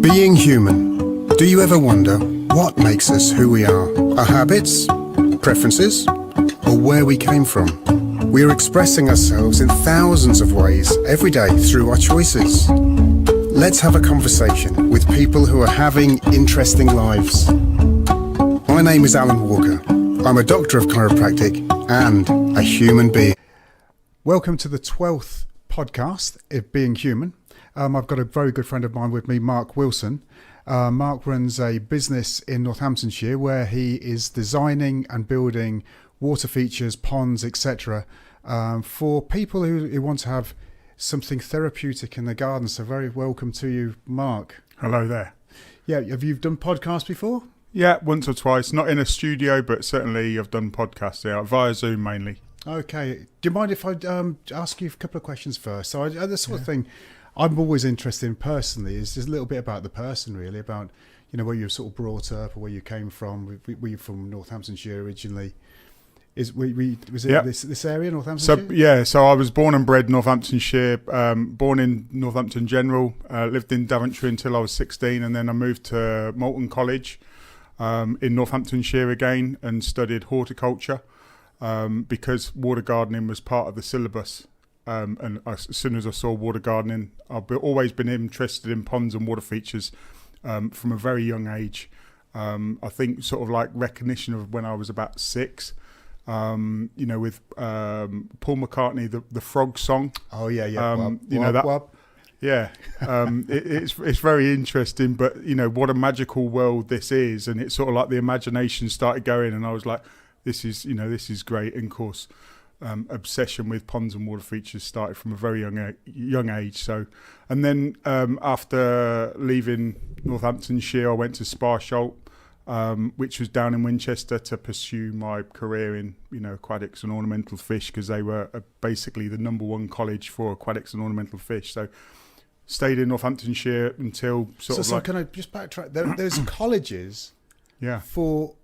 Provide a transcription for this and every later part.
Being human. Do you ever wonder what makes us who we are? Our habits, preferences, or where we came from? We are expressing ourselves in thousands of ways every day through our choices. Let's have a conversation with people who are having interesting lives. My name is Alun Walker. I'm a doctor of chiropractic and a human being. Welcome to the 12th podcast of Being Human. I've got a very good friend of mine with me, Mark Wilson. Mark runs a business in Northamptonshire where he is designing and building water features, ponds, etc. For people who want to have something therapeutic in the garden. So very welcome to you, Mark. Hello there. Yeah, have you done podcasts before? Yeah, once or twice. Not in a studio, but certainly I've done podcasts via Zoom mainly. Okay. Do you mind if I ask you a couple of questions first? So the sort of thing I'm always interested in personally is just a little bit about the person, really, about, you know, where you were sort of brought up or where you came from. Were you from Northamptonshire originally? Was it this area, Northamptonshire? So I was born and bred in Northamptonshire, born in Northampton General, lived in Daventry until I was 16, and then I moved to Moulton College in Northamptonshire again and studied horticulture because water gardening was part of the syllabus. And as soon as I saw water gardening, I've always been interested in ponds and water features from a very young age. I think sort of like recognition of when I was about 6, with Paul McCartney, the Frog song. Oh, yeah. It's very interesting, but, you know, what a magical world this is. And it's sort of like the imagination started going and I was like, this is great. And of course, obsession with ponds and water features started from a very young age. So, and then after leaving Northamptonshire, I went to Sparsholt, which was down in Winchester, to pursue my career in aquatics and ornamental fish, because they were basically the number one college for aquatics and ornamental fish. So, stayed in Northamptonshire until So can I just backtrack? There's colleges, for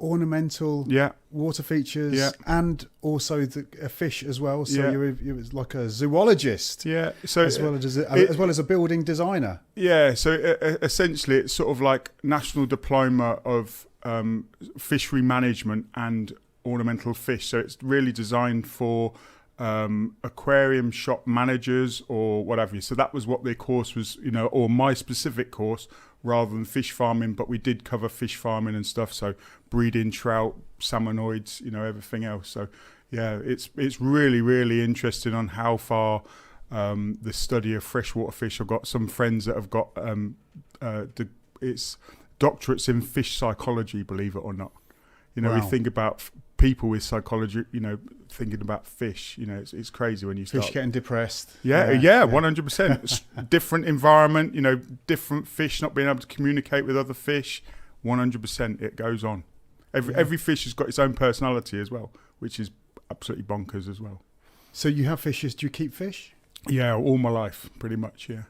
ornamental water features and also a fish as well. So you was like a zoologist, So as well as a building designer. So essentially, it's sort of like national diploma of fishery management and ornamental fish. So it's really designed for aquarium shop managers or whatever. So that was what their course was, or my specific course, rather than fish farming, but we did cover fish farming and stuff. So breeding trout, salmonoids, everything else. So it's really, really interesting on how far the study of freshwater fish. I've got some friends that have got it's doctorates in fish psychology, believe it or not. Wow. We think about people with psychology, thinking about fish, it's crazy when you start. Fish getting depressed. 100%. Different environment, different fish not being able to communicate with other fish. 100% it goes on. Every fish has got its own personality as well, which is absolutely bonkers as well. So you have fishes. Do you keep fish? Yeah, all my life, pretty much, yeah.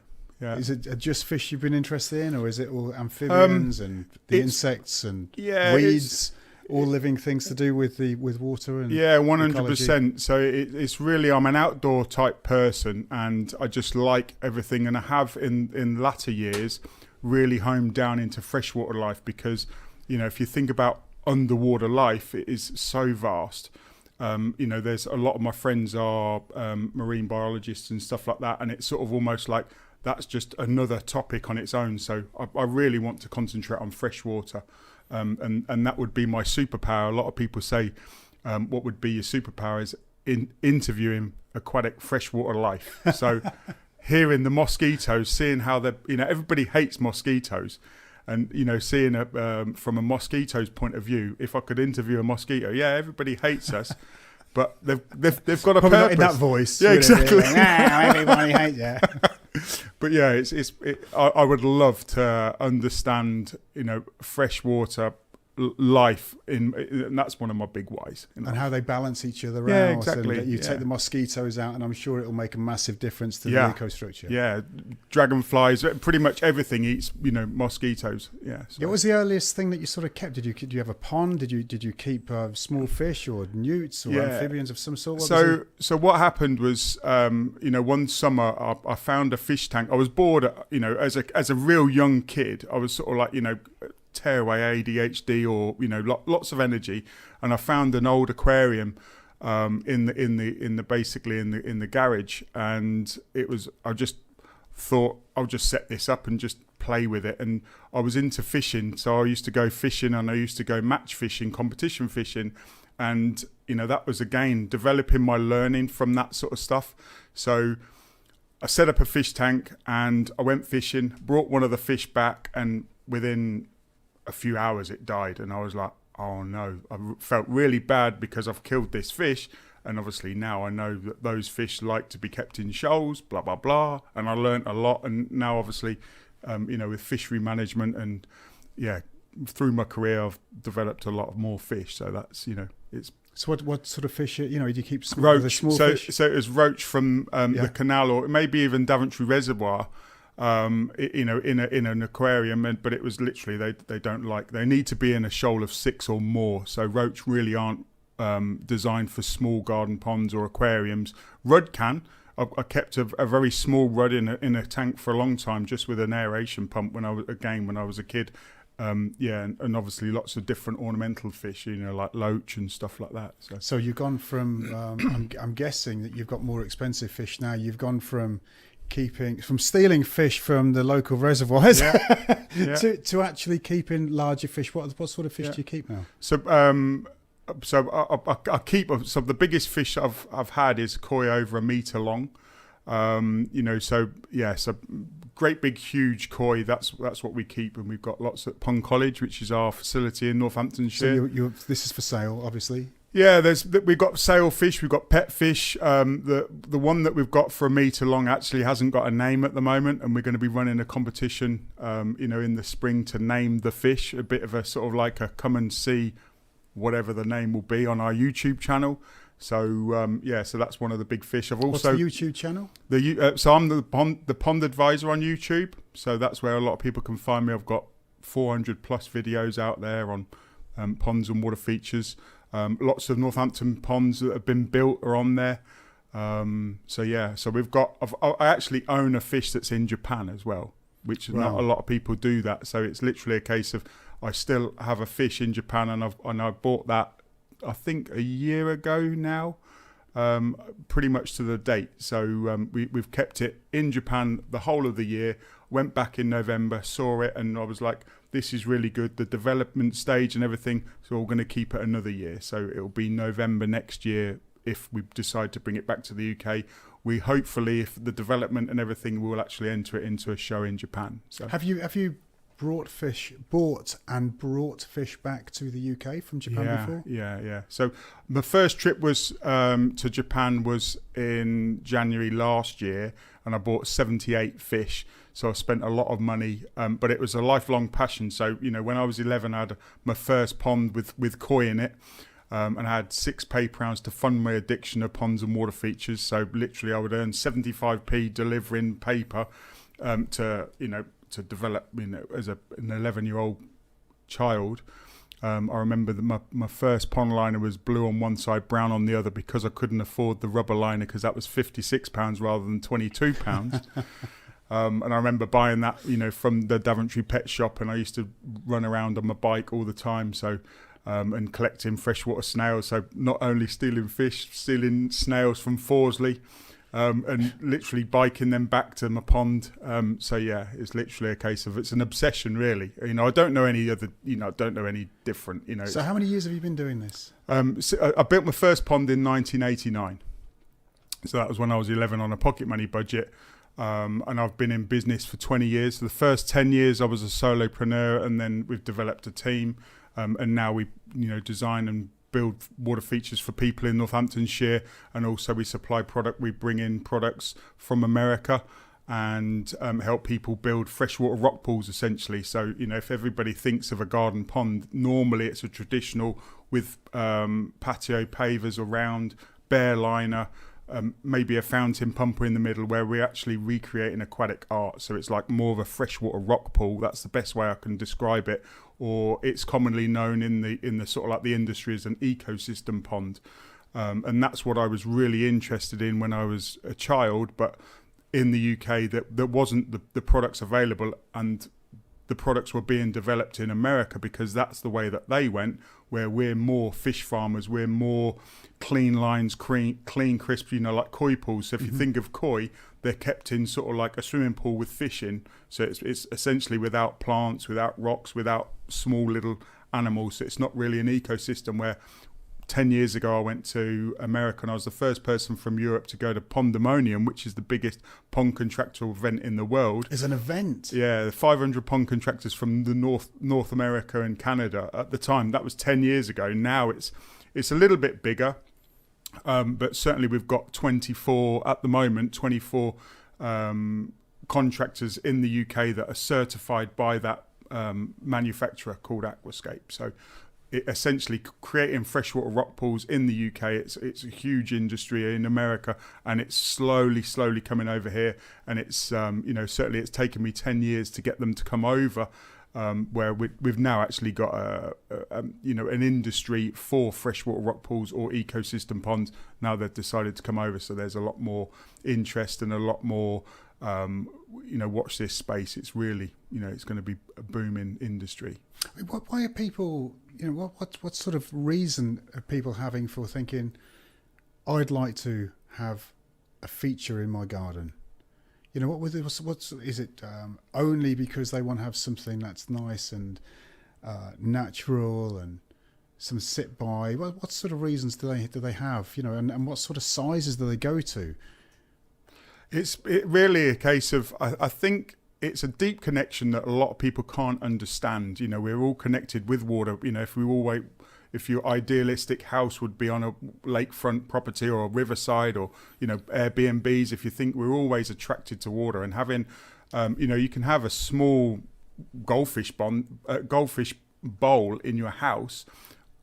Is it just fish you've been interested in, or is it all amphibians and the insects and weeds? All living things to do with water and 100%. So it's really, I'm an outdoor type person, and I just like everything. And I have in latter years really homed down into freshwater life, because if you think about underwater life, it is so vast. There's a lot of my friends are marine biologists and stuff like that, and it's sort of almost like that's just another topic on its own. So I really want to concentrate on freshwater. And that would be my superpower. A lot of people say, what would be your superpower is in interviewing aquatic freshwater life. So hearing the mosquitoes, seeing how everybody hates mosquitoes, and seeing it from a mosquito's point of view. If I could interview a mosquito, everybody hates us, but they've got a probably purpose. Not in that voice. Exactly. Everybody hates you. But I would love to understand, freshwater life and that's one of my big whys. And how they balance each other Yeah, out. exactly. And you Yeah. take the mosquitoes out, and I'm sure it'll make a massive difference to the ecostructure. Yeah, dragonflies, pretty much everything eats, mosquitoes. Yeah. So. What was the earliest thing that you sort of kept? Did you have a pond? Did you keep small fish or newts or amphibians of some sort? So what happened was, one summer I found a fish tank. I was bored, as a real young kid. I was sort of like, tearaway ADHD or lots of energy, and I found an old aquarium in the garage, and I just thought I'll just set this up and just play with it. And I was into fishing, so I used to go fishing, and I used to go match fishing, competition fishing, and that was again developing my learning from that sort of stuff. So I set up a fish tank and I went fishing, brought one of the fish back, and within a few hours it died, and I was like, oh no. I felt really bad because I've killed this fish, and obviously now I know that those fish like to be kept in shoals, blah blah blah, and I learnt a lot. And now obviously with fishery management and through my career I've developed a lot of more fish, so that's it's. So what sort of fish? Do you keep roach? Small fish? So it was roach from the canal, or maybe even Daventry Reservoir, in an aquarium, but it was literally they need to be in a shoal of 6 or more. So roach really aren't designed for small garden ponds or aquariums. Rudd can. I kept a very small rudd in a tank for a long time, just with an aeration pump when I was a kid. And obviously lots of different ornamental fish, like loach and stuff like that. So you've gone from, I'm guessing that you've got more expensive fish now. You've gone from stealing fish from the local reservoirs to actually keeping larger fish. What sort of fish do you keep now? So I keep, so the biggest fish I've had is koi over 1 meter long. So great big huge koi, that's what we keep, and we've got lots at Pond College, which is our facility in Northamptonshire. So this is for sale, obviously. Yeah, we've got sailfish, we've got pet fish. The one that we've got for 1 meter long actually hasn't got a name at the moment, and we're going to be running a competition, in the spring to name the fish. A bit of a sort of like a come and see whatever the name will be on our YouTube channel. So so that's one of the big fish. What's the YouTube channel? So I'm the pond advisor on YouTube. So that's where a lot of people can find me. I've got 400 plus videos out there on ponds and water features. Lots of Northampton ponds that have been built are on there. So we've got. I actually own a fish that's in Japan as well, which not a lot of people do that. So it's literally a case of I still have a fish in Japan, and I bought that I think a year ago now, pretty much to the date. So we've kept it in Japan the whole of the year. Went back in November, saw it, and I was like, this is really good. The development stage and everything, so we're going to keep it another year. So it'll be November next year if we decide to bring it back to the UK. We hopefully, if the development and everything, we will actually enter it into a show in Japan. So have you brought fish back to the UK from Japan before? Yeah. So my first trip was to Japan was in January last year, and I bought 78 fish. So I spent a lot of money, but it was a lifelong passion. So, when I was 11, I had my first pond with koi in it, and I had 6 paper rounds to fund my addiction of ponds and water features. So literally I would earn 75p delivering paper to develop, as an 11-year-old child. I remember that my first pond liner was blue on one side, brown on the other, because I couldn't afford the rubber liner, because that was £56 rather than £22. And I remember buying that, from the Daventry pet shop, and I used to run around on my bike all the time. So, and collecting freshwater snails. So not only stealing fish, stealing snails from Forsley, and literally biking them back to my pond. It's literally a case of, it's an obsession, really. I don't know any other, I don't know any different, So how many years have you been doing this? So I built my first pond in 1989. So that was when I was 11 on a pocket money budget. And I've been in business for 20 years. So the first 10 years I was a solopreneur, and then we've developed a team, and now we design and build water features for people in Northamptonshire, and also we supply product. We bring in products from America, and help people build freshwater rock pools, essentially. So, if everybody thinks of a garden pond, normally it's a traditional with patio pavers around, bare liner, maybe a fountain pumper in the middle, where we actually recreate an aquatic art. So it's like more of a freshwater rock pool. That's the best way I can describe it. Or it's commonly known in the sort of like the industry as an ecosystem pond. And that's what I was really interested in when I was a child. But in the UK, there wasn't the products available, and the products were being developed in America, because that's the way that they went, where we're more fish farmers, we're more clean lines, clean, crisp, like koi pools. So if you think of koi, they're kept in sort of like a swimming pool with fish in. So it's essentially without plants, without rocks, without small little animals. So it's not really an ecosystem. Where 10 years ago I went to America, and I was the first person from Europe to go to Pondemonium, which is the biggest pond contractor event in the world. It's an event. Yeah, 500 pond contractors from the North America and Canada at the time. That was 10 years ago. Now it's a little bit bigger, but certainly we've got 24 at the moment, 24 contractors in the UK that are certified by that manufacturer called Aquascape. So it essentially creating freshwater rock pools in the UK. It's a huge industry in America, and it's slowly coming over here. And it's certainly it's taken me 10 years to get them to come over, where we've now actually got an industry for freshwater rock pools or ecosystem ponds. Now they've decided to come over, so there's a lot more interest and a lot more. Watch this space. It's really, it's going to be a booming industry. Why are people, what sort of reason are people having for thinking, I'd like to have a feature in my garden? Is it only because they want to have something that's nice and natural and some sit by? What sort of reasons do they have? And what sort of sizes do they go to? It's really a case of, I think it's a deep connection that a lot of people can't understand. We're all connected with water. If your idealistic house would be on a lakefront property or a riverside, or, Airbnbs, if you think we're always attracted to water, and having, you can have a small goldfish bowl in your house.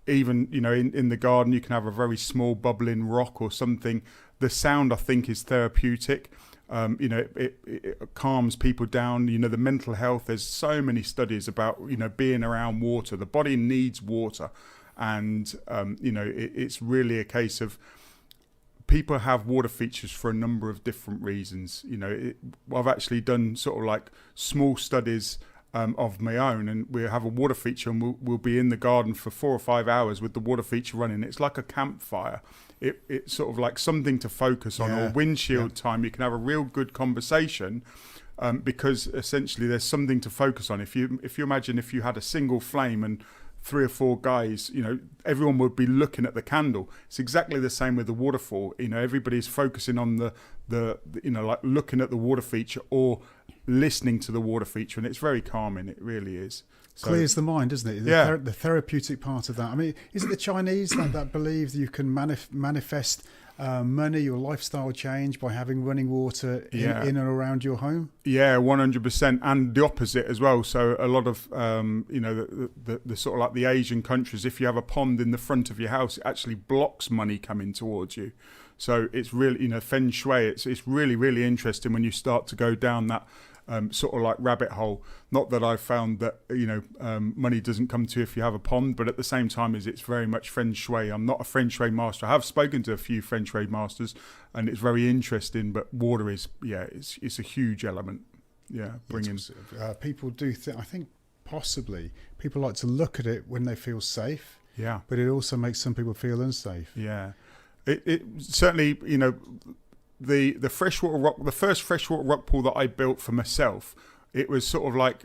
Even, in the garden, you can have a very small bubbling rock or something. The sound, I think, is therapeutic. It calms people down. The mental health. There's so many studies about, being around water. The body needs water. And, it's really a case of people have water features for a number of different reasons. I've actually done sort of like small studies of my own, and we have a water feature, and we'll be in the garden for 4 or 5 hours with the water feature running. It's like a campfire. It's sort of like something to focus on, or windshield time. You can have a real good conversation, because essentially there's something to focus on. If you imagine if you had a single flame and 3 or 4 guys, everyone would be looking at the candle. It's exactly the same with the waterfall. Everybody's focusing on the like looking at the water feature or listening to the water feature, and it's very calming. It really is. So, clears the mind, doesn't it? The therapeutic part of that. I mean, is it the Chinese that believe that you can manifest money or lifestyle change by having running water in and around your home? Yeah, 100%, and the opposite as well. So a lot of the sort of like the Asian countries, if you have a pond in the front of your house, it actually blocks money coming towards you. So it's really, feng shui. It's really interesting when you start to go down that sort of like rabbit hole. Not that I've found that money doesn't come to you if you have a pond, but at the same time, it's very much feng shui. I'm not a feng shui master. I have spoken to a few feng shui masters, and it's very interesting. But water is, it's a huge element. Yeah, bringing people do think. I think possibly people like to look at it when they feel safe. Yeah, but it also makes some people feel unsafe. Yeah, it certainly the freshwater rock, the first freshwater rock pool that I built for myself, it was sort of like,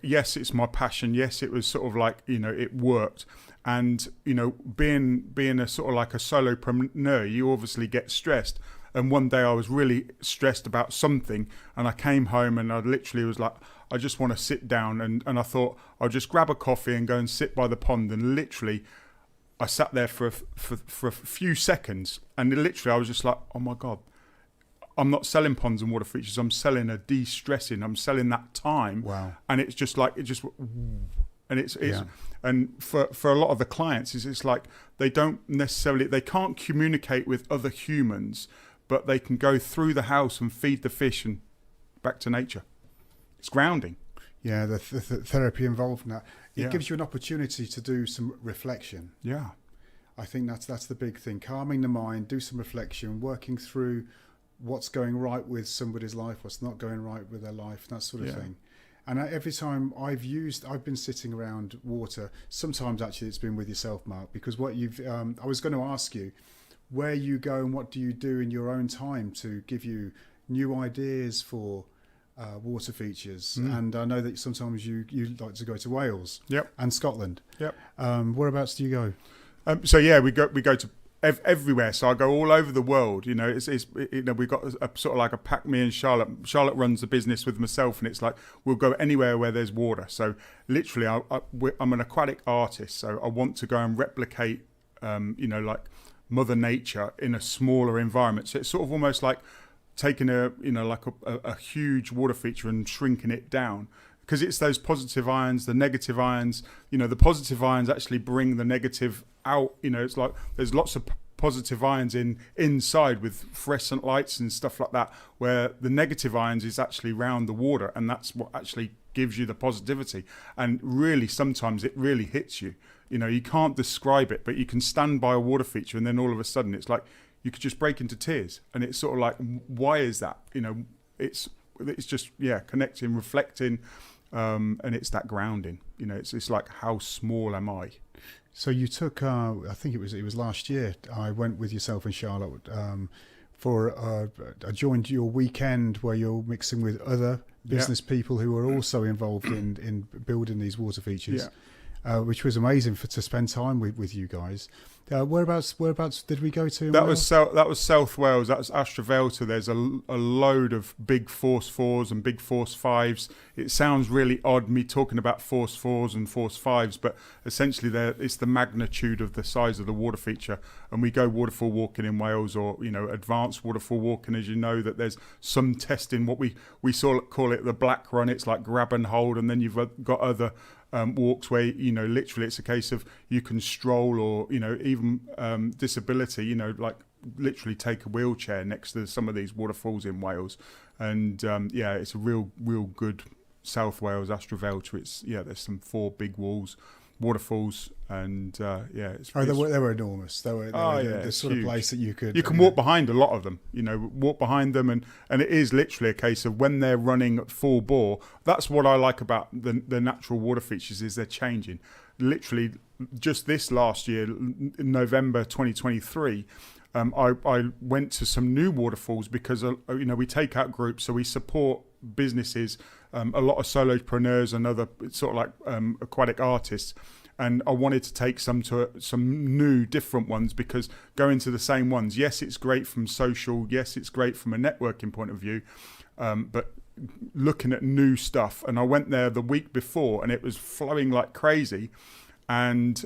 yes, it's my passion. Yes, it was sort of like, it worked. And, being a sort of like a solopreneur, you obviously get stressed. And one day I was really stressed about something, and I came home and I literally was like, I just want to sit down. And I thought I'll just grab a coffee and go and sit by the pond. And literally I sat there for a few seconds, and literally I was just like, oh my God, I'm not selling ponds and water features. I'm selling a de-stressing. I'm selling that time. Wow. And it's just like, and it's and for a lot of the clients, it's like they can't communicate with other humans, but they can go through the house and feed the fish and back to nature. It's grounding. Yeah, the therapy involved in that. It gives you an opportunity to do some reflection. Yeah. I think that's the big thing. Calming the mind, do some reflection, working through what's going right with somebody's life, what's not going right with their life, that sort of thing. And every time I've been sitting around water. Sometimes actually it's been with yourself, Mark, because what I was going to ask you where you go and what do you do in your own time to give you new ideas for water features. And I know that sometimes you like to go to Wales and Scotland. Whereabouts do you go? So we go to everywhere. So I go all over the world. We've got a sort of like a pack. Me and Charlotte. Charlotte runs the business with myself, and it's like we'll go anywhere where there's water. So literally, I'm an aquatic artist. So I want to go and replicate, like Mother Nature in a smaller environment. So it's sort of almost like taking a huge water feature and shrinking it down. Because it's those positive ions, the negative ions. The positive ions actually bring the negative out. It's like there's lots of positive ions inside with fluorescent lights and stuff like that, where the negative ions is actually around the water, and that's what actually gives you the positivity. And really, sometimes it really hits you. You can't describe it, but you can stand by a water feature, and then all of a sudden, it's like you could just break into tears. And it's sort of like, why is that? It's just connecting, reflecting. And it's that grounding, it's like, how small am I? So you took, I think it was last year, I went with yourself and Charlotte I joined your weekend where you're mixing with other business people who are also involved in building these water features, which was amazing to spend time with you guys. Whereabouts did we go to? That was South Wales. That was Astravelta. There's a load of big Force 4s and big Force 5s. It sounds really odd me talking about Force 4s and Force 5s, but essentially it's the magnitude of the size of the water feature. And we go waterfall walking in Wales, or advanced waterfall walking. As you know, that there's some testing. What we call it the black run. It's like grab and hold, and then you've got other walks where literally it's a case of you can stroll, or even disability, like literally take a wheelchair next to some of these waterfalls in Wales. And it's a real good South Wales, Astravelta. There's some 4 big waterfalls, and they were enormous. They were the sort of place that you can walk behind a lot of them. Walk behind them, and it is literally a case of when they're running at full bore. That's what I like about the natural water features, is they're changing. Literally, just this last year, in November 2023. I went to some new waterfalls because we take out groups, so we support businesses, a lot of solopreneurs and other sort of like aquatic artists, and I wanted to take some new different ones, because going to the same ones, yes, it's great from social, yes, it's great from a networking point of view, but looking at new stuff. And I went there the week before, and it was flowing like crazy, and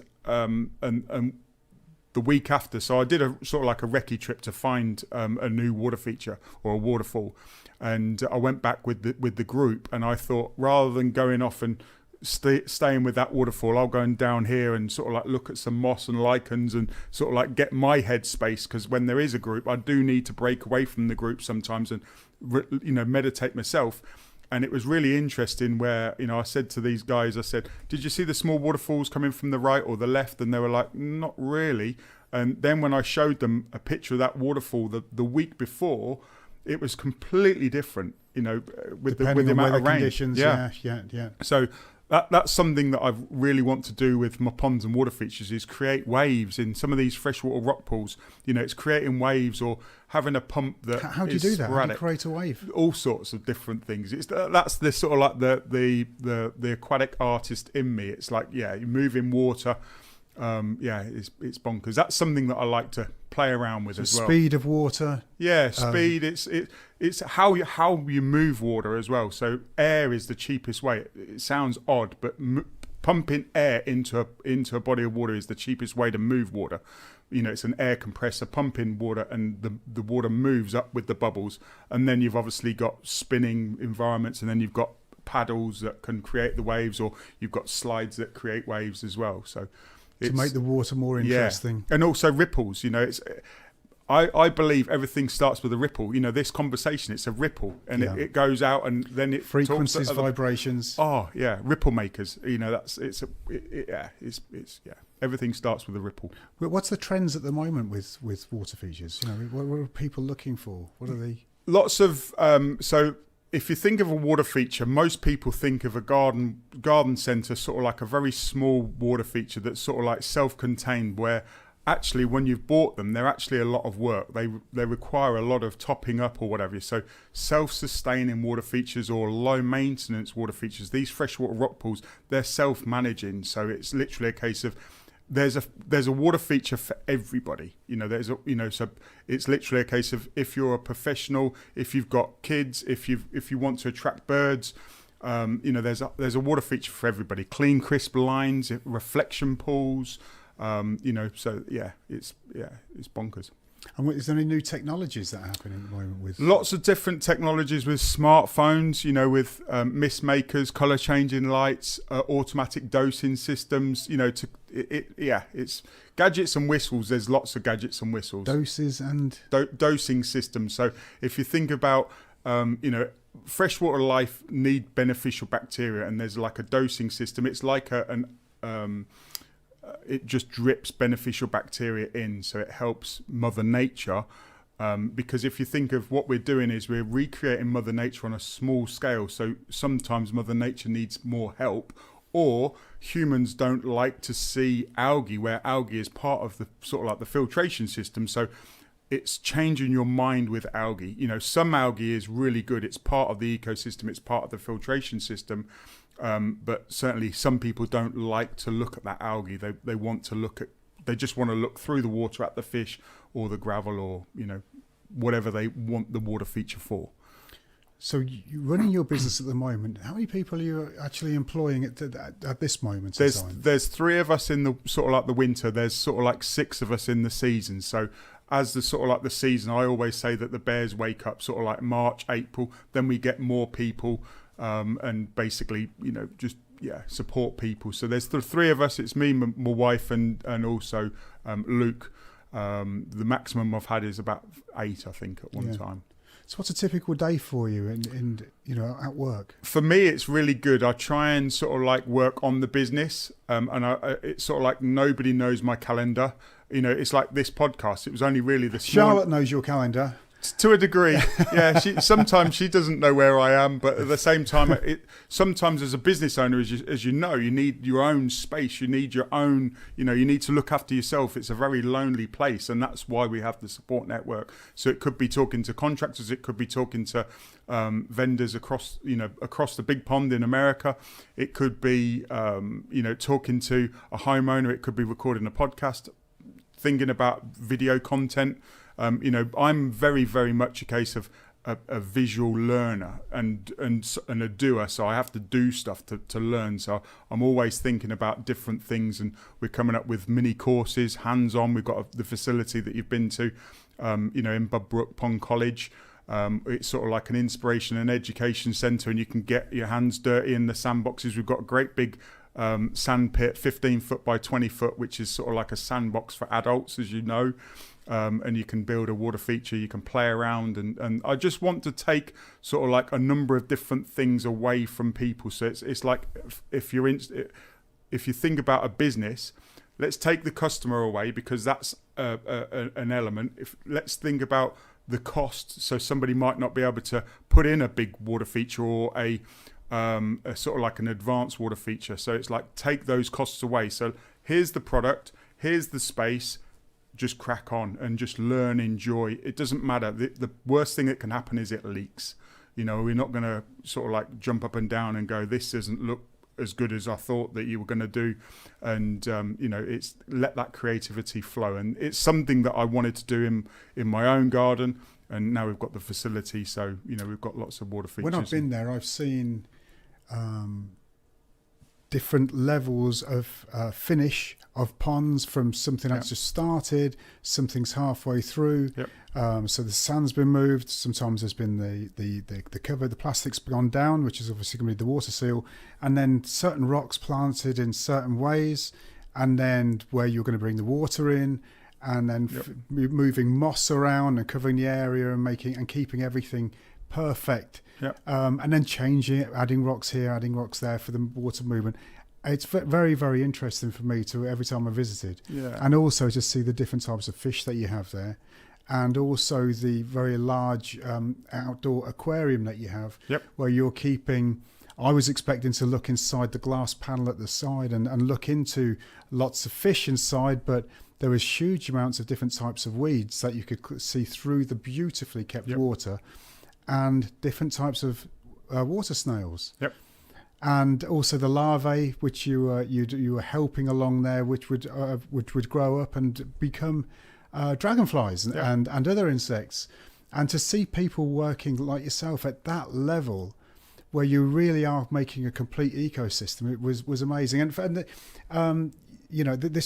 the week after, so I did a sort of like a recce trip to find a new water feature or a waterfall, and I went back with the group, and I thought, rather than going off and staying with that waterfall, I'll go down here and sort of like look at some moss and lichens and sort of like get my head space, because when there is a group, I do need to break away from the group sometimes and meditate myself. And it was really interesting where, I said to these guys, I said, did you see the small waterfalls coming from the right or the left? And they were like, not really. And then when I showed them a picture of that waterfall the week before, it was completely different, with the amount of rain. Conditions, yeah. So that's something that I really want to do with my ponds and water features, is create waves in some of these freshwater rock pools. It's creating waves, or having a pump that How do you do that? Sporadic. How do you create a wave? All sorts of different things. That's the sort of like the aquatic artist in me. It's like, you move in water. It's bonkers. That's something that I like to play around with as well. Speed of water. Yeah, speed. It's how you move water as well. So air is the cheapest way. It sounds odd, but pumping air into a body of water is the cheapest way to move water. It's an air compressor pumping water, and the water moves up with the bubbles. And then you've obviously got spinning environments, and then you've got paddles that can create the waves, or you've got slides that create waves as well. So to make the water more interesting. And also ripples. I believe everything starts with a ripple. This conversation, it's a ripple, and it goes out, and then it frequencies, talks vibrations. Oh yeah, ripple makers. Everything starts with a ripple. What's the trends at the moment with water features? What are people looking for? What are they? Lots of so. If you think of a water feature, most people think of a garden centre, sort of like a very small water feature that's sort of like self-contained, where actually when you've bought them, they're actually a lot of work. They require a lot of topping up or whatever. So self-sustaining water features or low maintenance water features, these freshwater rock pools, they're self-managing. So it's literally a case of there's a water feature for everybody. So it's literally a case of, if you're a professional, if you've got kids, if you want to attract birds, there's a water feature for everybody. Clean, crisp lines, reflection pools. It's bonkers. And is there any new technologies that are happening at the moment with? Lots of different technologies with smartphones, with mist makers, color changing lights, automatic dosing systems. It's gadgets and whistles. There's lots of gadgets and whistles. Doses and dosing systems. So if you think about, freshwater life need beneficial bacteria, and there's like a dosing system. It's like it just drips beneficial bacteria in, so it helps Mother Nature. Because if you think of what we're doing, is we're recreating Mother Nature on a small scale. So sometimes Mother Nature needs more help, or humans don't like to see algae, where algae is part of the sort of like the filtration system. So it's changing your mind with algae. Some algae is really good. It's part of the ecosystem. It's part of the filtration system. But certainly some people don't like to look at that algae. They just want to look through the water at the fish or the gravel, or, whatever they want the water feature for. So you're running your business at the moment. How many people are you actually employing at this moment in time? There's 3 of us in the sort of like the winter. There's sort of like 6 of us in the season. So as the sort of like the season, I always say that the bears wake up sort of like March, April, then we get more people. And basically, support people. So there's the 3 of us. It's me, my wife, and also Luke. The maximum I've had is about 8, I think, at one time. So what's a typical day for you in at work? For me, it's really good. I try and sort of like work on the business, and it's sort of like nobody knows my calendar. It's like this podcast. It was only really this Charlotte knows your calendar. To a degree, yeah. Sometimes she doesn't know where I am, but at the same time, sometimes as a business owner, as you know, you need your own space. You need your own, you need to look after yourself. It's a very lonely place, and that's why we have the support network. So it could be talking to contractors, it could be talking to vendors across the big pond in America. It could be, talking to a homeowner. It could be recording a podcast, thinking about video content. I'm very, very much a case of a visual learner and a doer. So I have to do stuff to learn. So I'm always thinking about different things, and we're coming up with mini courses, hands-on. We've got the facility that you've been to, in Budbrook Pond College. It's sort of like an inspiration and education centre, and you can get your hands dirty in the sandboxes. We've got a great big sand pit, 15 foot by 20 foot, which is sort of like a sandbox for adults, as you know. And you can build a water feature, you can play around, and I just want to take sort of like a number of different things away from people. So it's like if you think about a business, let's take the customer away, because that's an element. Let's think about the cost. So somebody might not be able to put in a big water feature or a sort of like an advanced water feature. So it's like, take those costs away. So here's the product, here's the space. Just crack on and just learn, enjoy. It doesn't matter. The worst thing that can happen is it leaks. We're not going to sort of like jump up and down and go, this doesn't look as good as I thought that you were going to do. And, it's let that creativity flow. And it's something that I wanted to do in my own garden. And now we've got the facility. So, we've got lots of water features. When I've been there, I've seen different levels of finish of ponds, from something that's just started, something's halfway through. So the sand's been moved. Sometimes there's been the cover, the plastic's gone down, which is obviously going to be the water seal, and then certain rocks planted in certain ways, and then where you're going to bring the water in, and then moving moss around and covering the area and keeping everything perfect. And then changing it, adding rocks here, adding rocks there for the water movement. It's very, very interesting for me to every time I visited, and also to see the different types of fish that you have there, and also the very large outdoor aquarium that you have, where you're keeping. I was expecting to look inside the glass panel at the side and look into lots of fish inside, but there was huge amounts of different types of weeds that you could see through the beautifully kept water, and different types of water snails. And also the larvae, which you were helping along there, which would grow up and become dragonflies and other insects. And to see people working like yourself at that level, where you really are making a complete ecosystem, it was amazing. And this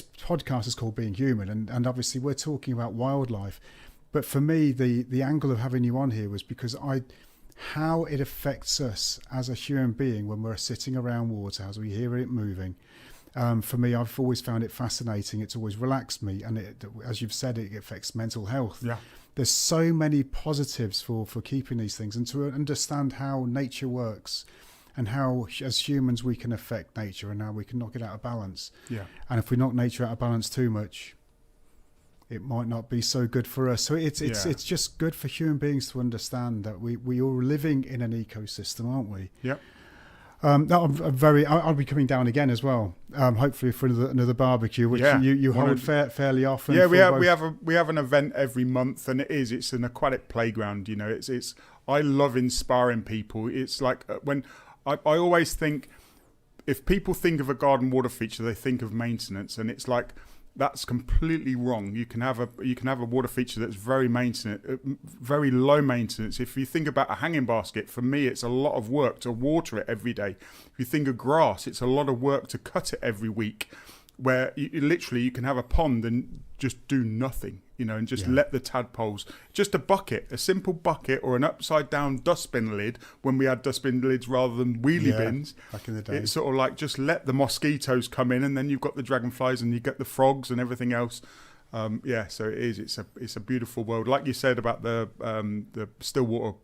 podcast is called Being Human, and obviously we're talking about wildlife. But for me, the angle of having you on here was because how it affects us as a human being when we're sitting around water, as we hear it moving. For me, I've always found it fascinating. It's always relaxed me, and as you've said, it affects mental health. There's so many positives for keeping these things, and to understand how nature works, and how as humans we can affect nature, and how we can knock it out of balance. And if we knock nature out of balance too much, it might not be so good for us. So it's just good for human beings to understand that we are living in an ecosystem, aren't we? I'll be coming down again as well. Hopefully for another barbecue, which you hold fairly often. We have an event every month, and it's an aquatic playground. It's I love inspiring people. It's like when I always think, if people think of a garden water feature, they think of maintenance, and it's like, that's completely wrong. You can have a water feature that's very very low maintenance. If you think about a hanging basket, for me, it's a lot of work to water it every day. If you think of grass, it's a lot of work to cut it every week. Where you can have a pond and just do nothing, and just let the tadpoles, just a simple bucket or an upside down dustbin lid, when we had dustbin lids rather than wheelie bins back in the day. It's sort of like, just let the mosquitoes come in, and then you've got the dragonflies and you get the frogs and everything else. So it's a beautiful world. Like you said about the Stillwater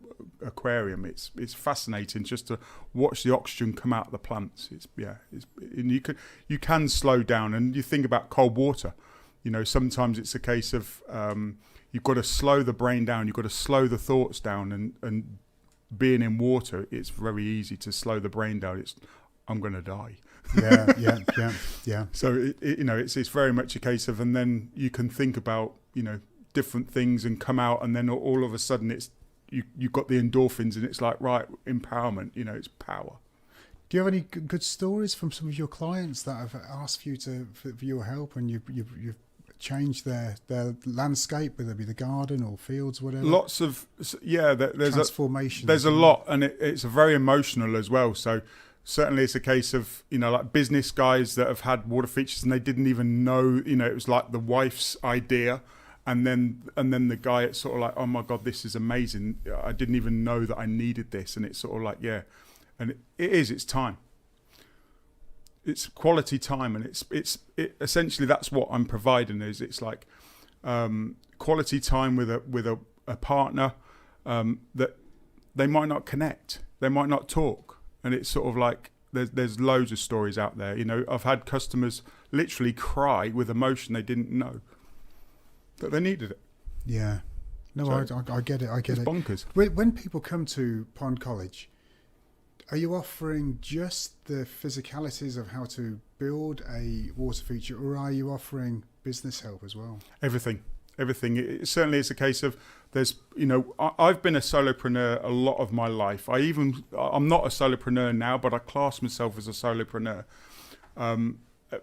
aquarium, it's fascinating just to watch the oxygen come out of the plants. And you can slow down, and you think about cold water. Sometimes it's a case of you've got to slow the brain down, you've got to slow the thoughts down, and being in water, it's very easy to slow the brain down. I'm going to die. Yeah. So it's very much a case of, and then you can think about different things and come out, and then all of a sudden you've got the endorphins, and it's like, right, empowerment. It's power. Do you have any good stories from some of your clients that have asked you for your help, and you've changed their landscape, whether it be the garden or fields, whatever? Lots of there's transformation. There's a lot, and it's very emotional as well. So certainly it's a case of like business guys that have had water features and they didn't even know. It was like the wife's idea, and then the guy, it's sort of like, oh my God, this is amazing. I didn't even know that I needed this, and it's sort of like, and it's time. It's quality time, and it's essentially that's what I'm providing. It's like quality time with a partner that they might not connect, they might not talk, and it's sort of like there's loads of stories out there. I've had customers literally cry with emotion they didn't know that they needed it. Yeah, no, so I get it. It's bonkers. When people come to Pond College, are you offering just the physicalities of how to build a water feature, or are you offering business help as well? Everything. It certainly is a case of I've been a solopreneur a lot of my life. I'm not a solopreneur now, but I class myself as a solopreneur.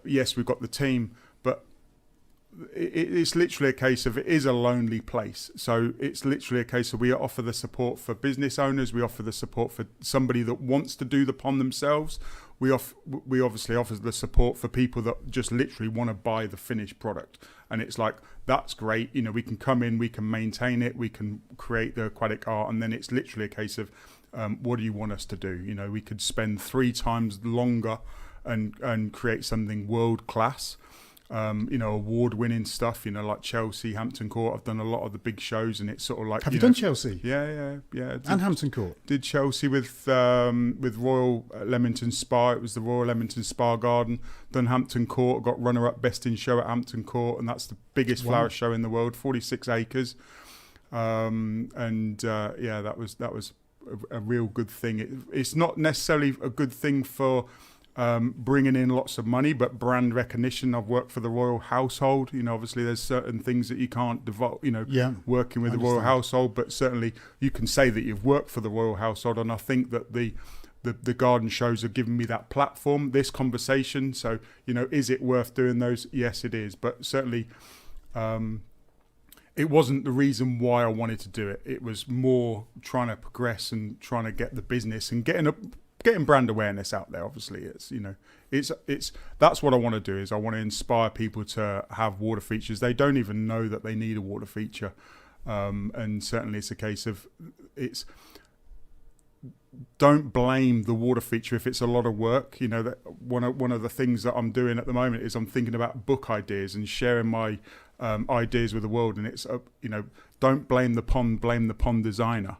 Yes, we've got the team, but it's literally a case of, it is a lonely place. So it's literally a case of, we offer the support for business owners, we offer the support for somebody that wants to do the pond themselves. We obviously offer the support for people that just literally want to buy the finished product. And it's like, that's great. You know, we can come in, we can maintain it, we can create the aquatic art, and then it's literally a case of, what do you want us to do? You know, we could spend 3 times longer and create something world class. You know, award-winning stuff, you know, like Chelsea, Hampton Court. I've done a lot of the big shows, and it's sort of like... Have you done Chelsea? Yeah. And Hampton Court? Did Chelsea with Royal Leamington Spa. It was the Royal Leamington Spa Garden. Done Hampton Court, got runner-up best in show at Hampton Court, and that's the biggest flower show in the world, 46 acres. That was a real good thing. It's not necessarily a good thing for... bringing in lots of money, but brand recognition. I've worked for the royal household. You know, obviously there's certain things that you can't devote, you know, working with the royal household, but certainly you can say that you've worked for the royal household. And I think that the garden shows have given me that platform, this conversation. So, you know, is it worth doing those? Yes, it is. But certainly, it wasn't the reason why I wanted to do it. It was more trying to progress and trying to get the business and getting brand awareness out there. Obviously, it's, you know, it's that's what I want to do. Is I want to inspire people to have water features. They don't even know that they need a water feature, and certainly it's a case of, it's, don't blame the water feature if it's a lot of work. You know, that one of the things that I'm doing at the moment is I'm thinking about book ideas and sharing my ideas with the world. And it's you know, don't blame the pond, blame the pond designer.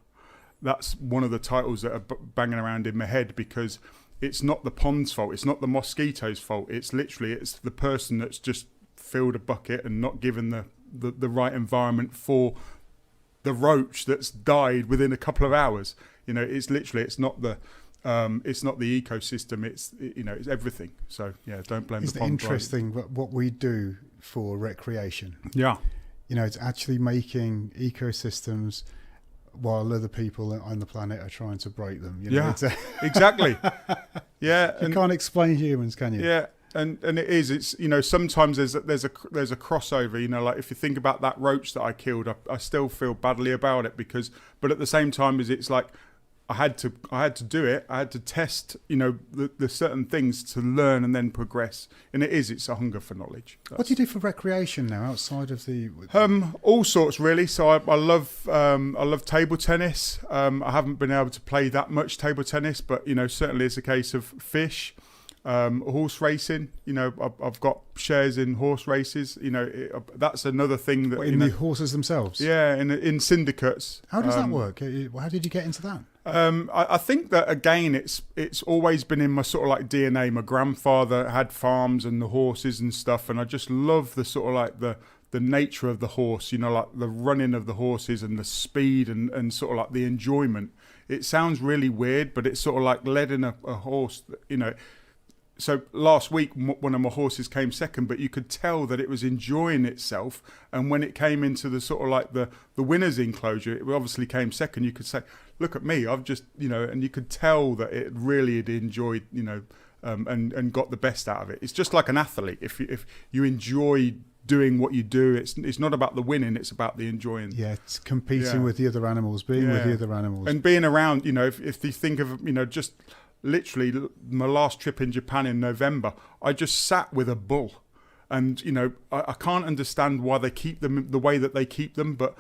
That's one of the titles that are banging around in my head, because it's not the pond's fault. It's not the mosquito's fault. It's literally, it's the person that's just filled a bucket and not given the right environment for the roach that's died within a couple of hours. You know, it's literally, it's not the ecosystem. It's, you know, it's everything. So yeah, don't blame the pond. It's interesting what we do for recreation. Yeah. You know, it's actually making ecosystems while other people on the planet are trying to break them. You know, exactly. Yeah, you can't explain humans, can you? Yeah, and it is. It's, you know, sometimes there's a crossover. You know, like if you think about that roach that I killed, I still feel badly about it, because, but at the same time, it's like I had to do it. I had to test, you know, the certain things to learn and then progress. And it's a hunger for knowledge. What do you do for recreation now outside of the? All sorts, really. So I love table tennis. I haven't been able to play that much table tennis, but, you know, certainly it's a case of fish. Horse racing, you know, I've got shares in horse races. You know, that's another thing that, in the horses themselves. Yeah, in syndicates. How does that work? How did you get into that? I think that, again, it's always been in my sort of like DNA. My grandfather had farms and the horses and stuff, and I just love the sort of like the nature of the horse. You know, like the running of the horses and the speed and sort of like the enjoyment. It sounds really weird, but it's sort of like letting a horse, you know. So last week, one of my horses came second, but you could tell that it was enjoying itself. And when it came into the sort of like the winner's enclosure, it obviously came second. You could say, look at me, I've just, you know, and you could tell that it really had enjoyed, you know, and got the best out of it. It's just like an athlete. If you enjoy doing what you do, it's not about the winning, it's about the enjoying. Yeah, it's competing with the other animals, being with the other animals. And being around, you know, if you think of, you know, just... literally my last trip in Japan in November, I just sat with a bull, and, you know, I can't understand why they keep them the way that they keep them, but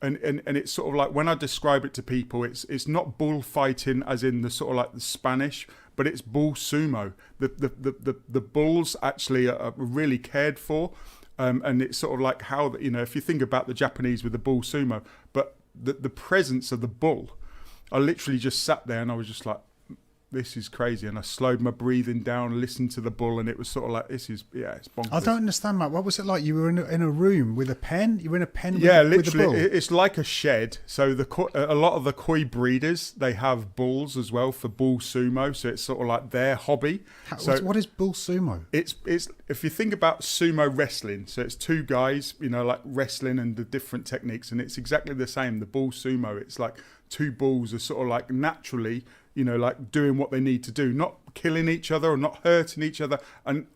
and it's sort of like, when I describe it to people, it's not bullfighting as in the sort of like the Spanish, but it's bull sumo. The bulls actually are really cared for, and it's sort of like how, you know, if you think about the Japanese with the bull sumo, but the presence of the bull, I literally just sat there and I was just like, this is crazy. And I slowed my breathing down, listened to the bull, and it was sort of like, it's bonkers. I don't understand, Matt. What was it like? You were in a room with a pen? You were in a pen with, literally, with a bull? It's like a shed. So a lot of the koi breeders, they have bulls as well for bull sumo. So it's sort of like their hobby. What is bull sumo? It's if you think about sumo wrestling, so it's two guys, you know, like wrestling and the different techniques, and it's exactly the same. The bull sumo, it's like two bulls are sort of like naturally, you know, like doing what they need to do, not killing each other or not hurting each other. And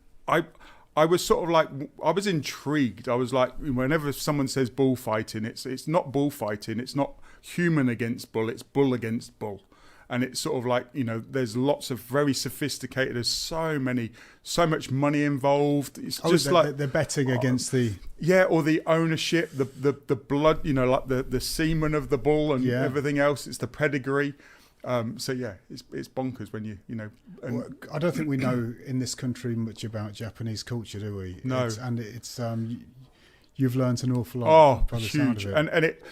I was sort of like, I was intrigued. I was like, whenever someone says bullfighting, it's not bullfighting. It's not human against bull. It's bull against bull. And it's sort of like, there's lots of very sophisticated, there's so much money involved. It's just they're betting against the... Yeah, or the ownership, the blood, like the semen of the bull and everything else. It's the pedigree. So yeah, it's bonkers when Well, I don't think we know in this country much about Japanese culture, do we? No. You've learned an awful lot. By the Huge. Sound of it.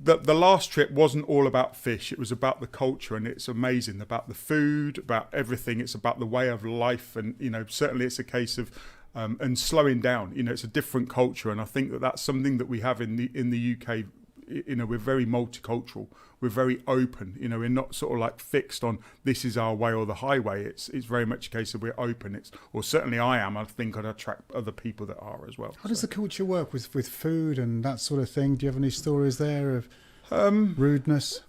And the last trip wasn't all about fish. It was about the culture, and it's amazing about the food, about everything. It's about the way of life, and certainly it's a case of and slowing down. It's a different culture, and I think that's something that we have in the UK. We're very multicultural. We're very open. We're not sort of like fixed on this is our way or the highway. It's very much a case of we're open. Or certainly I am. I think I'd attract other people that are as well. How does the culture work with food and that sort of thing? Do you have any stories there of rudeness?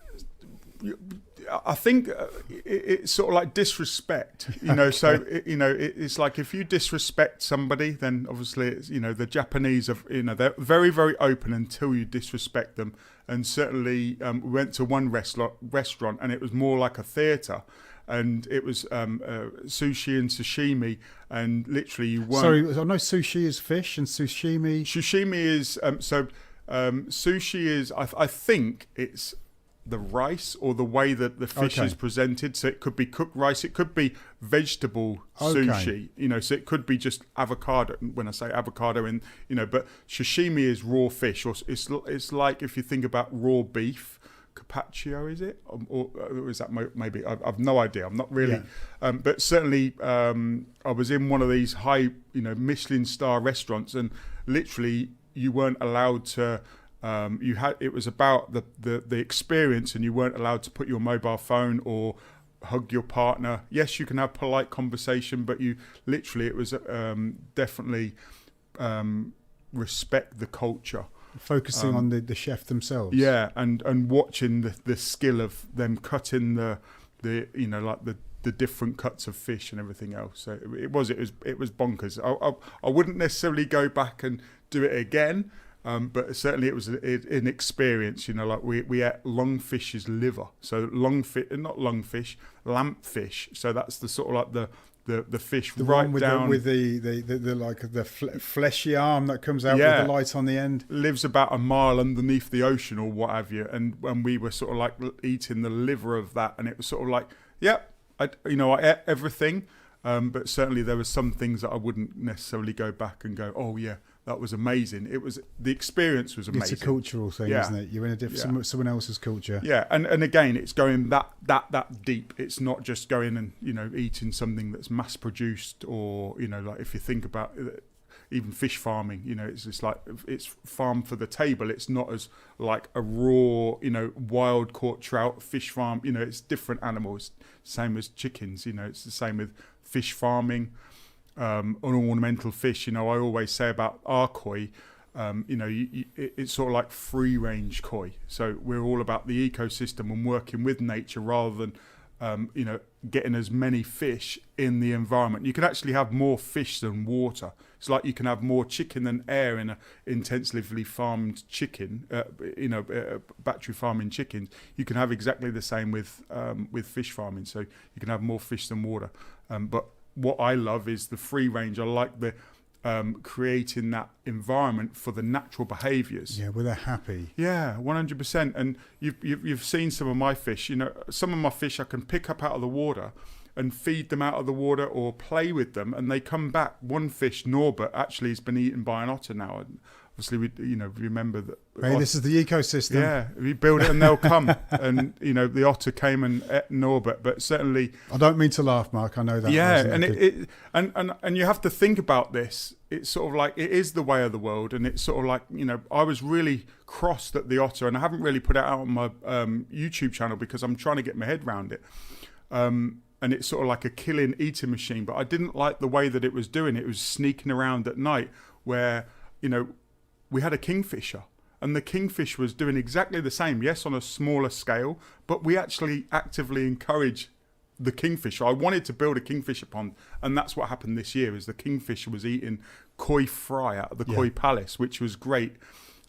I think it's sort of like disrespect, Okay. So it's like if you disrespect somebody, then obviously it's the Japanese are they're very, very open until you disrespect them. And certainly we went to one restaurant and it was more like a theatre, and it was sushi and sashimi, and literally you weren't... Sorry, I know sushi is fish and sashimi is sushi is I think it's the rice or the way that the fish is presented. So it could be cooked rice, it could be vegetable sushi, so it could be just avocado. When I say avocado, and but sashimi is raw fish, or it's like if you think about raw beef, carpaccio, is it, or is that maybe? I've no idea. I'm not really, but certainly I was in one of these high, Michelin star restaurants, and literally you weren't allowed to. It was about the experience, and you weren't allowed to put your mobile phone or hug your partner. Yes, you can have polite conversation, but it was definitely respect the culture. Focusing on the chef themselves. Yeah, and watching the skill of them cutting the different cuts of fish and everything else. So it was bonkers. I wouldn't necessarily go back and do it again. But certainly it was an experience, like we ate lungfish's liver. So lampfish. So that's the sort of like the fish the right one with down with the fleshy arm that comes out with the light on the end. Lives about a mile underneath the ocean or what have you. And when we were sort of like eating the liver of that, and it was sort of like, I ate everything. But certainly there were some things that I wouldn't necessarily go back and go, oh yeah, that was amazing. The experience was amazing. It's a cultural thing, isn't it? You're in someone else's culture. Yeah, and again, it's going that deep. It's not just going and eating something that's mass produced, or like if you think about even fish farming, it's just like it's farmed for the table. It's not as like a raw, wild caught trout fish farm. It's different animals. Same as chickens. It's the same with fish farming. On ornamental fish, I always say about our koi, it's sort of like free range koi. So we're all about the ecosystem and working with nature rather than, getting as many fish in the environment. You can actually have more fish than water. It's like you can have more chicken than air in a intensively farmed chicken, battery farming chickens. You can have exactly the same with fish farming. So you can have more fish than water. But what I love is the free range. I like the creating that environment for the natural behaviours. Yeah, where they're happy. Yeah, 100%. And you've seen some of my fish. Some of my fish I can pick up out of the water and feed them out of the water or play with them, and they come back. One fish, Norbert, actually has been eaten by an otter now. And obviously, we remember that. Hey, this is the ecosystem. Yeah, we build it and they'll come. And the otter came and ate Norbert, but certainly. I don't mean to laugh, Mark. I know that. Yeah, and you have to think about this. It's sort of like it is the way of the world, and it's sort of like I was really crossed at the otter, and I haven't really put it out on my YouTube channel because I'm trying to get my head around it. And it's sort of like a killing eating machine, but I didn't like the way that it was doing it. It was sneaking around at night where we had a kingfisher, and the kingfish was doing exactly the same, yes, on a smaller scale, but we actually actively encourage the kingfisher. I wanted to build a kingfisher pond, and that's what happened this year. Is the kingfisher was eating koi fry out of the koi palace, which was great.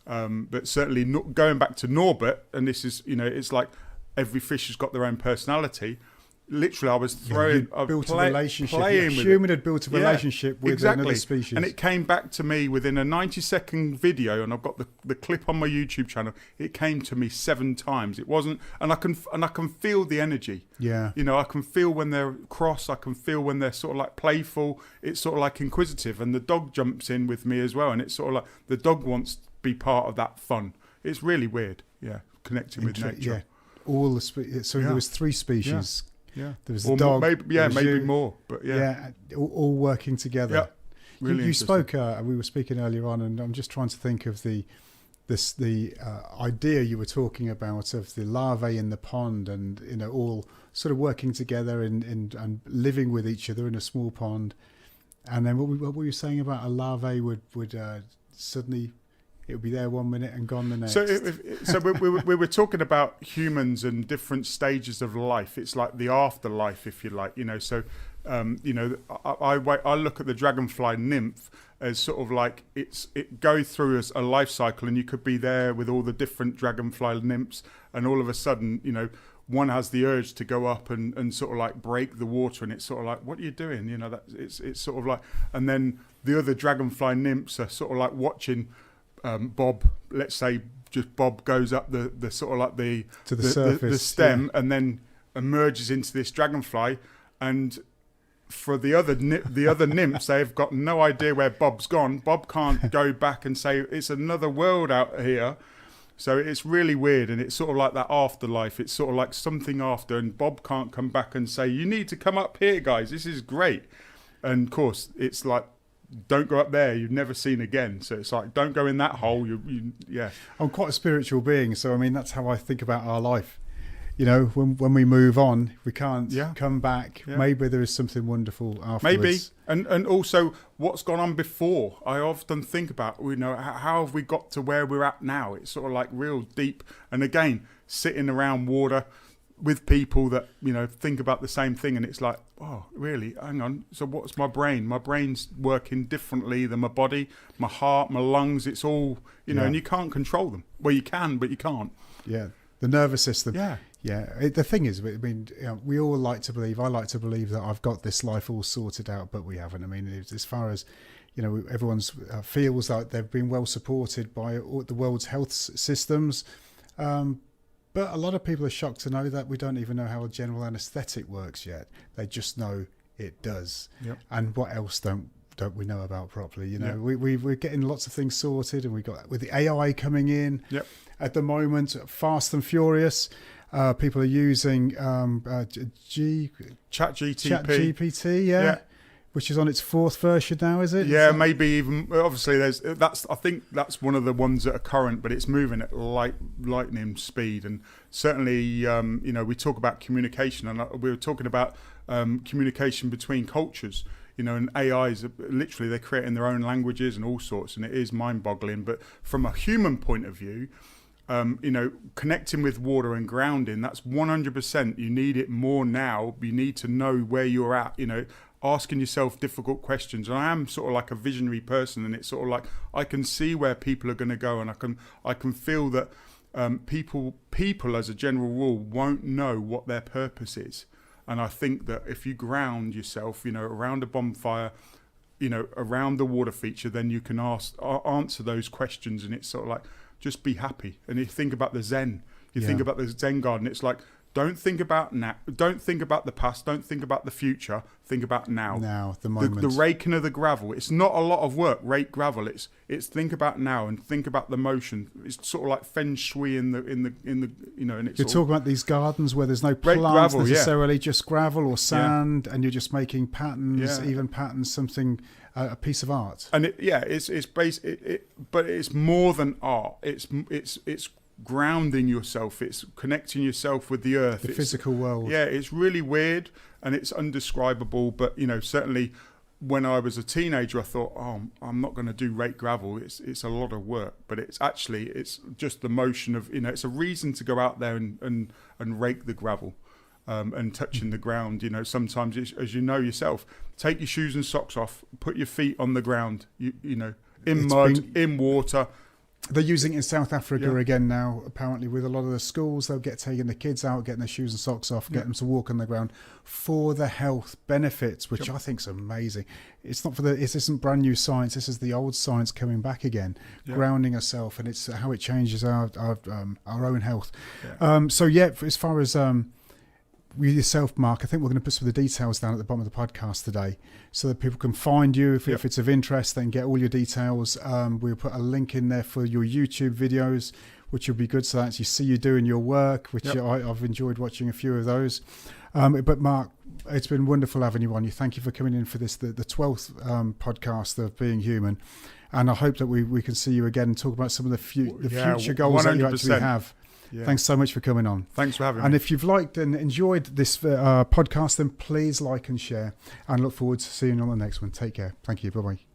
But certainly not going back to Norbert, and this is, it's like every fish has got their own personality. Literally, I was throwing, built a relationship. Playing with human had built a relationship with another species, and it came back to me within a 90-second video. And I've got the clip on my YouTube channel. It came to me 7 times. It wasn't, and I can feel the energy. Yeah, I can feel when they're cross. I can feel when they're sort of like playful. It's sort of like inquisitive, and the dog jumps in with me as well. And it's sort of like the dog wants to be part of that fun. It's really weird. Yeah, connecting with nature. Yeah, all the there was 3 species. Yeah, there was the dog. Maybe more, but all working together. Yeah, really. You spoke. We were speaking earlier on, and I'm just trying to think of the idea you were talking about of the larvae in the pond, and all sort of working together and living with each other in a small pond. And then what were you saying about a larvae would suddenly? It would be there 1 minute and gone the next. So we were talking about humans and different stages of life. It's like the afterlife, if you like. So I look at the dragonfly nymph as sort of like it goes through as a life cycle, and you could be there with all the different dragonfly nymphs, and all of a sudden, one has the urge to go up and sort of like break the water, and it's sort of like, what are you doing? That it's sort of like, and then the other dragonfly nymphs are sort of like watching. Bob, let's say, just Bob goes up the sort of like the surface, the stem, and then emerges into this dragonfly. And for the other nymphs, they've got no idea where Bob's gone. Bob can't go back and say it's another world out here. So it's really weird, and it's sort of like that afterlife. It's sort of like something after, and Bob can't come back and say, you need to come up here, guys. This is great. And of course, it's like, don't go up there, you've never seen again. So it's like, don't go in that hole. Yeah. I'm quite a spiritual being, so I mean that's how I think about our life. When we move on, we can't come back. Yeah. Maybe there is something wonderful afterwards. Maybe, and also what's gone on before. I often think about, how have we got to where we're at now? It's sort of like real deep. And again, sitting around water with people that think about the same thing, and it's like, oh really, hang on, so what's my brain? My brain's working differently than my body, my heart, my lungs. It's all and you can't control them. Well, you can, but you can't. The nervous system. The thing is, I mean, we all like to believe, I like to believe that I've got this life all sorted out, but we haven't. I mean, as far as everyone's feels like they've been well supported by all the world's health systems. But a lot of people are shocked to know that we don't even know how a general anaesthetic works yet. They just know it does. Yep. And what else don't we know about properly? Yep. We're getting lots of things sorted, and we got with the AI coming in at the moment, fast and furious. People are using ChatGPT, which is on its 4th version now, is it? Yeah, maybe even. Obviously, I think that's one of the ones that are current, but it's moving at lightning speed. And certainly, we talk about communication, and we were talking about communication between cultures. And AIs, literally, they're creating their own languages and all sorts, and it is mind-boggling. But from a human point of view, connecting with water and grounding, that's 100%. You need it more now. You need to know where you're at, asking yourself difficult questions. And I am sort of like a visionary person, and it's sort of like I can see where people are going to go, and I can feel that people as a general rule won't know what their purpose is. And I think that if you ground yourself, around a bonfire, around the water feature, then you can answer those questions, and it's sort of like, just be happy. And you think about the Zen, think about the Zen garden. It's like, don't think about now. Don't think about the past. Don't think about the future. Think about now. Now, the moment. The raking of the gravel. It's not a lot of work. Rake gravel. It's think about now and think about the motion. It's sort of like feng shui in the. And it's you're talking about these gardens where there's no plants necessarily, just gravel or sand, and you're just making patterns, even patterns, something. A piece of art. And it's based. But it's more than art. It's grounding yourself. It's connecting yourself with the earth, the physical world. Yeah, it's really weird and it's undescribable. But certainly when I was a teenager, I thought, oh, I'm not going to do rake gravel. It's a lot of work. But it's just the motion of it's a reason to go out there and rake the gravel. and touching the ground. You know, sometimes it's, as you know yourself, take your shoes and socks off, put your feet on the ground. You know, in mud, in water. They're using it in South Africa again now, apparently, with a lot of the schools. They'll get taking the kids out, getting their shoes and socks off, get them to walk on the ground for the health benefits, which I think is amazing. It's not this isn't brand new science. This is the old science coming back again, grounding ourselves, and it's how it changes our own health. As far as with yourself, Mark, I think we're going to put some of the details down at the bottom of the podcast today so that people can find you. If it's of interest, then get all your details. We'll put a link in there for your YouTube videos, which will be good so that you see you doing your work, which I've enjoyed watching a few of those. But Mark, it's been wonderful having you on. Thank you for coming in for this, the 12th podcast of Being Human. And I hope that we can see you again and talk about some of the future goals 100%. That you actually have. Yeah. Thanks so much for coming on. Thanks for having me. And if you've liked and enjoyed this podcast, then please like and share. And look forward to seeing you on the next one. Take care. Thank you. Bye-bye.